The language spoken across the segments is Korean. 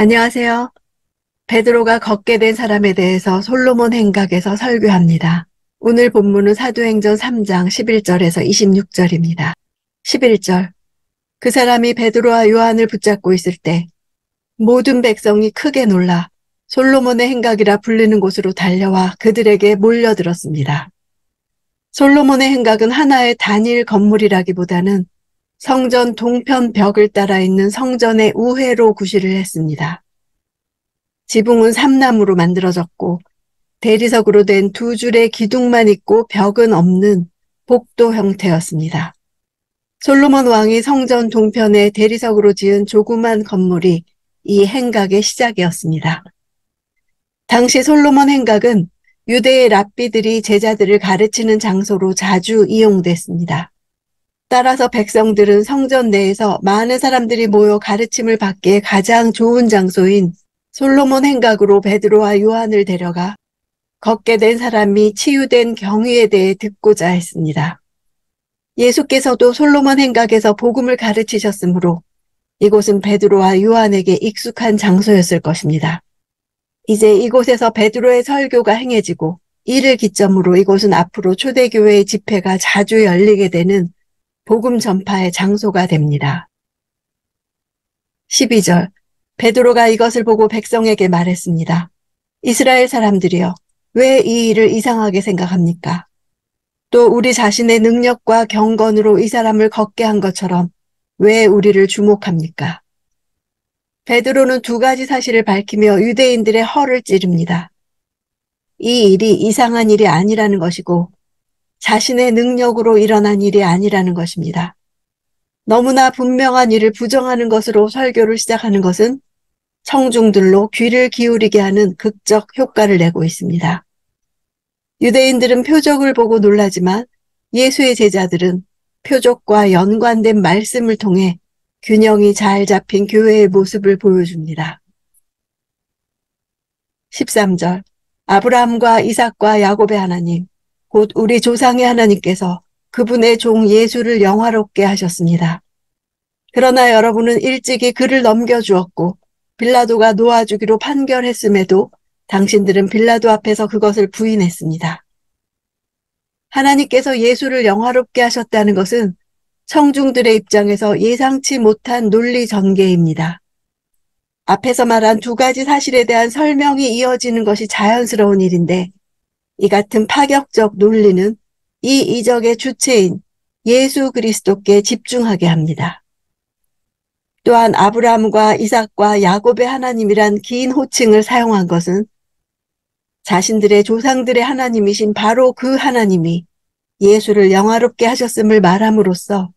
안녕하세요. 베드로가 걷게 된 사람에 대해서 솔로몬 행각에서 설교합니다. 오늘 본문은 사도행전 3장 11절에서 26절입니다. 11절. 그 사람이 베드로와 요한을 붙잡고 있을 때 모든 백성이 크게 놀라 솔로몬의 행각이라 불리는 곳으로 달려와 그들에게 몰려들었습니다. 솔로몬의 행각은 하나의 단일 건물이라기보다는 성전 동편 벽을 따라 있는 성전의 우회로 구실을 했습니다. 지붕은 삼나무로 만들어졌고 대리석으로 된 두 줄의 기둥만 있고 벽은 없는 복도 형태였습니다. 솔로몬 왕이 성전 동편에 대리석으로 지은 조그만 건물이 이 행각의 시작이었습니다. 당시 솔로몬 행각은 유대의 랍비들이 제자들을 가르치는 장소로 자주 이용됐습니다. 따라서 백성들은 성전 내에서 많은 사람들이 모여 가르침을 받기에 가장 좋은 장소인 솔로몬 행각으로 베드로와 요한을 데려가 걷게 된 사람이 치유된 경위에 대해 듣고자 했습니다. 예수께서도 솔로몬 행각에서 복음을 가르치셨으므로 이곳은 베드로와 요한에게 익숙한 장소였을 것입니다. 이제 이곳에서 베드로의 설교가 행해지고 이를 기점으로 이곳은 앞으로 초대교회의 집회가 자주 열리게 되는 복음 전파의 장소가 됩니다. 12절. 베드로가 이것을 보고 백성에게 말했습니다. 이스라엘 사람들이여, 왜 이 일을 이상하게 생각합니까? 또 우리 자신의 능력과 경건으로 이 사람을 걷게 한 것처럼 왜 우리를 주목합니까? 베드로는 두 가지 사실을 밝히며 유대인들의 허를 찌릅니다. 이 일이 이상한 일이 아니라는 것이고 자신의 능력으로 일어난 일이 아니라는 것입니다. 너무나 분명한 일을 부정하는 것으로 설교를 시작하는 것은 청중들로 귀를 기울이게 하는 극적 효과를 내고 있습니다. 유대인들은 표적을 보고 놀라지만 예수의 제자들은 표적과 연관된 말씀을 통해 균형이 잘 잡힌 교회의 모습을 보여줍니다. 13절. 아브라함과 이삭과 야곱의 하나님, 곧 우리 조상의 하나님께서 그분의 종 예수를 영화롭게 하셨습니다. 그러나 여러분은 일찍이 그를 넘겨주었고 빌라도가 놓아주기로 판결했음에도 당신들은 빌라도 앞에서 그것을 부인했습니다. 하나님께서 예수를 영화롭게 하셨다는 것은 청중들의 입장에서 예상치 못한 논리 전개입니다. 앞에서 말한 두 가지 사실에 대한 설명이 이어지는 것이 자연스러운 일인데 이 같은 파격적 논리는 이 이적의 주체인 예수 그리스도께 집중하게 합니다. 또한 아브라함과 이삭과 야곱의 하나님이란 긴 호칭을 사용한 것은 자신들의 조상들의 하나님이신 바로 그 하나님이 예수를 영화롭게 하셨음을 말함으로써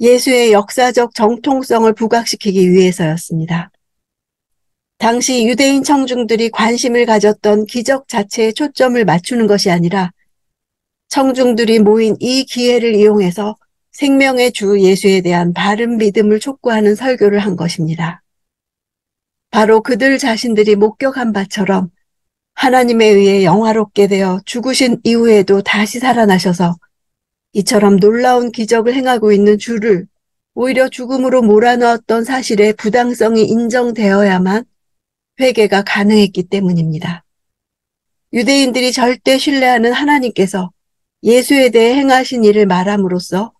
예수의 역사적 정통성을 부각시키기 위해서였습니다. 당시 유대인 청중들이 관심을 가졌던 기적 자체에 초점을 맞추는 것이 아니라 청중들이 모인 이 기회를 이용해서 생명의 주 예수에 대한 바른 믿음을 촉구하는 설교를 한 것입니다. 바로 그들 자신들이 목격한 바처럼 하나님에 의해 영화롭게 되어 죽으신 이후에도 다시 살아나셔서 이처럼 놀라운 기적을 행하고 있는 주를 오히려 죽음으로 몰아넣었던 사실의 부당성이 인정되어야만 회개가 가능했기 때문입니다. 유대인들이 절대 신뢰하는 하나님께서 예수에 대해 행하신 일을 말함으로써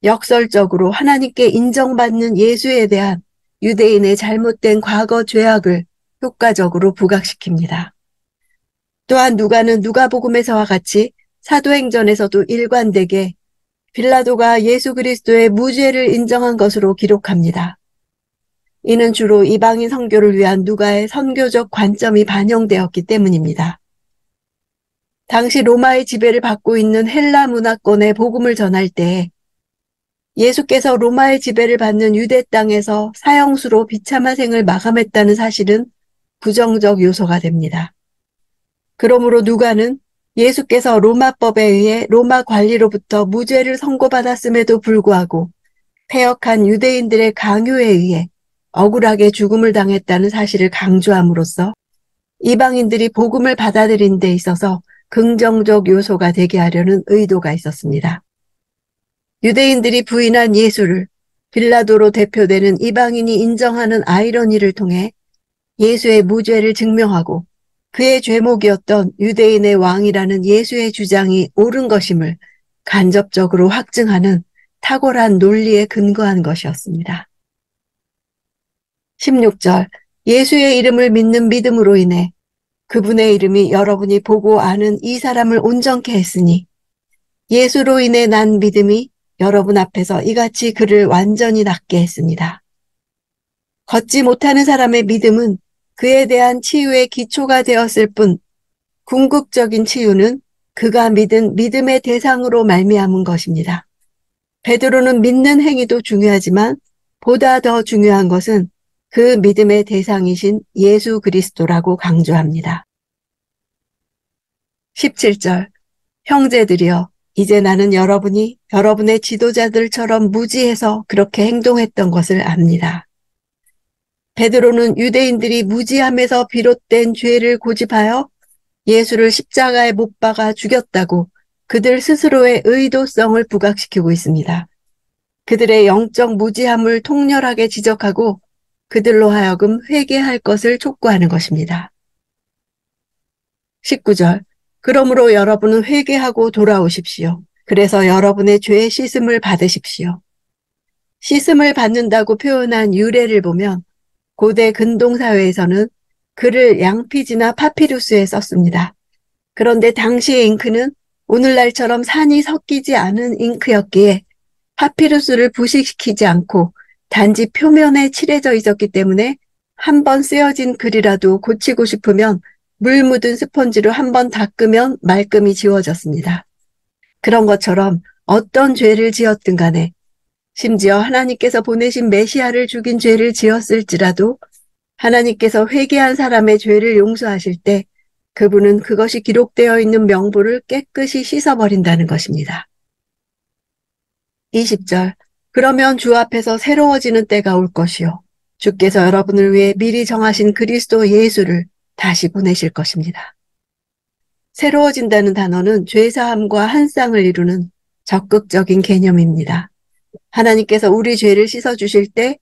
역설적으로 하나님께 인정받는 예수에 대한 유대인의 잘못된 과거 죄악을 효과적으로 부각시킵니다. 또한 누가는 누가복음에서와 같이 사도행전에서도 일관되게 빌라도가 예수 그리스도의 무죄를 인정한 것으로 기록합니다. 이는 주로 이방인 선교를 위한 누가의 선교적 관점이 반영되었기 때문입니다. 당시 로마의 지배를 받고 있는 헬라 문화권에 복음을 전할 때 예수께서 로마의 지배를 받는 유대 땅에서 사형수로 비참한 생을 마감했다는 사실은 부정적 요소가 됩니다. 그러므로 누가는 예수께서 로마법에 의해 로마 관리로부터 무죄를 선고받았음에도 불구하고 패역한 유대인들의 강요에 의해 억울하게 죽음을 당했다는 사실을 강조함으로써 이방인들이 복음을 받아들인 데 있어서 긍정적 요소가 되게 하려는 의도가 있었습니다. 유대인들이 부인한 예수를 빌라도로 대표되는 이방인이 인정하는 아이러니를 통해 예수의 무죄를 증명하고 그의 죄목이었던 유대인의 왕이라는 예수의 주장이 옳은 것임을 간접적으로 확증하는 탁월한 논리에 근거한 것이었습니다. 16절, 예수의 이름을 믿는 믿음으로 인해 그분의 이름이 여러분이 보고 아는 이 사람을 온전케 했으니 예수로 인해 난 믿음이 여러분 앞에서 이같이 그를 완전히 낫게 했습니다. 걷지 못하는 사람의 믿음은 그에 대한 치유의 기초가 되었을 뿐 궁극적인 치유는 그가 믿은 믿음의 대상으로 말미암은 것입니다. 베드로는 믿는 행위도 중요하지만 보다 더 중요한 것은 그 믿음의 대상이신 예수 그리스도라고 강조합니다. 17절, 형제들이여, 이제 나는 여러분이 여러분의 지도자들처럼 무지해서 그렇게 행동했던 것을 압니다. 베드로는 유대인들이 무지함에서 비롯된 죄를 고집하여 예수를 십자가에 못 박아 죽였다고 그들 스스로의 의도성을 부각시키고 있습니다. 그들의 영적 무지함을 통렬하게 지적하고 그들로 하여금 회개할 것을 촉구하는 것입니다. 19절, 그러므로 여러분은 회개하고 돌아오십시오. 그래서 여러분의 죄의 씻음을 받으십시오. 씻음을 받는다고 표현한 유래를 보면 고대 근동사회에서는 글을 양피지나 파피루스에 썼습니다. 그런데 당시의 잉크는 오늘날처럼 산이 섞이지 않은 잉크였기에 파피루스를 부식시키지 않고 단지 표면에 칠해져 있었기 때문에 한번 쓰여진 글이라도 고치고 싶으면 물 묻은 스펀지로 한번 닦으면 말끔히 지워졌습니다. 그런 것처럼 어떤 죄를 지었든 간에 심지어 하나님께서 보내신 메시아를 죽인 죄를 지었을지라도 하나님께서 회개한 사람의 죄를 용서하실 때 그분은 그것이 기록되어 있는 명부를 깨끗이 씻어버린다는 것입니다. 20절, 그러면 주 앞에서 새로워지는 때가 올 것이요. 주께서 여러분을 위해 미리 정하신 그리스도 예수를 다시 보내실 것입니다. 새로워진다는 단어는 죄사함과 한쌍을 이루는 적극적인 개념입니다. 하나님께서 우리 죄를 씻어주실 때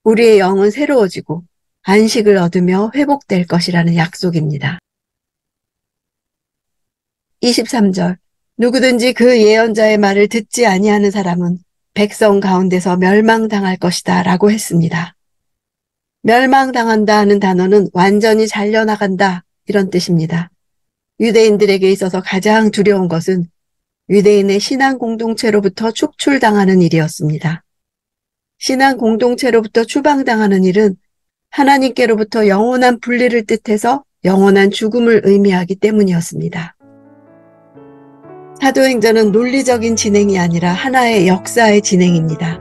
우리의 영은 새로워지고 안식을 얻으며 회복될 것이라는 약속입니다. 23절, 누구든지 그 예언자의 말을 듣지 아니하는 사람은 백성 가운데서 멸망당할 것이다 라고 했습니다. 멸망당한다 하는 단어는 완전히 잘려나간다 이런 뜻입니다. 유대인들에게 있어서 가장 두려운 것은 유대인의 신앙 공동체로부터 축출당하는 일이었습니다. 신앙 공동체로부터 추방당하는 일은 하나님께로부터 영원한 분리를 뜻해서 영원한 죽음을 의미하기 때문이었습니다. 사도행전은 논리적인 진행이 아니라 하나의 역사의 진행입니다.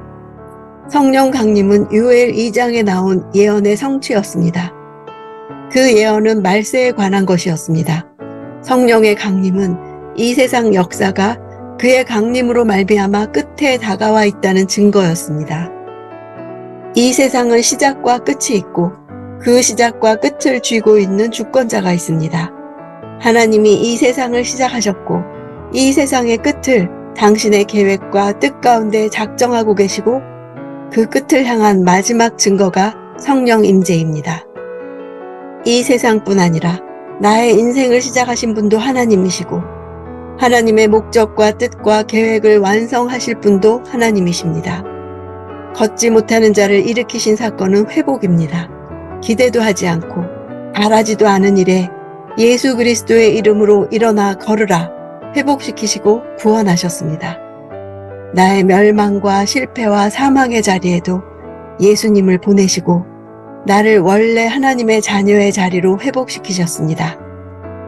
성령 강림은 요엘 2장에 나온 예언의 성취였습니다. 그 예언은 말세에 관한 것이었습니다. 성령의 강림은 이 세상 역사가 그의 강림으로 말미암아 끝에 다가와 있다는 증거였습니다. 이 세상은 시작과 끝이 있고 그 시작과 끝을 쥐고 있는 주권자가 있습니다. 하나님이 이 세상을 시작하셨고 이 세상의 끝을 당신의 계획과 뜻 가운데 작정하고 계시고 그 끝을 향한 마지막 증거가 성령 임재입니다. 이 세상뿐 아니라 나의 인생을 시작하신 분도 하나님이시고 하나님의 목적과 뜻과 계획을 완성하실 분도 하나님이십니다. 걷지 못하는 자를 일으키신 사건은 회복입니다. 기대도 하지 않고 바라지도 않은 일에 예수 그리스도의 이름으로 일어나 걸으라 회복시키시고 구원하셨습니다. 나의 멸망과 실패와 사망의 자리에도 예수님을 보내시고 나를 원래 하나님의 자녀의 자리로 회복시키셨습니다.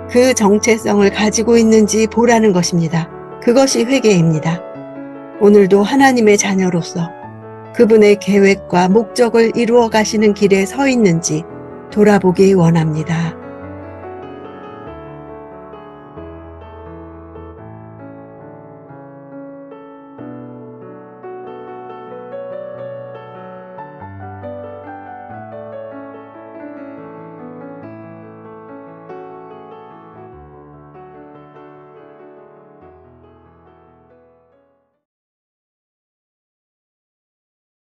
그 정체성을 가지고 있는지 보라는 것입니다. 그것이 회개입니다. 오늘도 하나님의 자녀로서 그분의 계획과 목적을 이루어 가시는 길에 서 있는지 돌아보기 원합니다.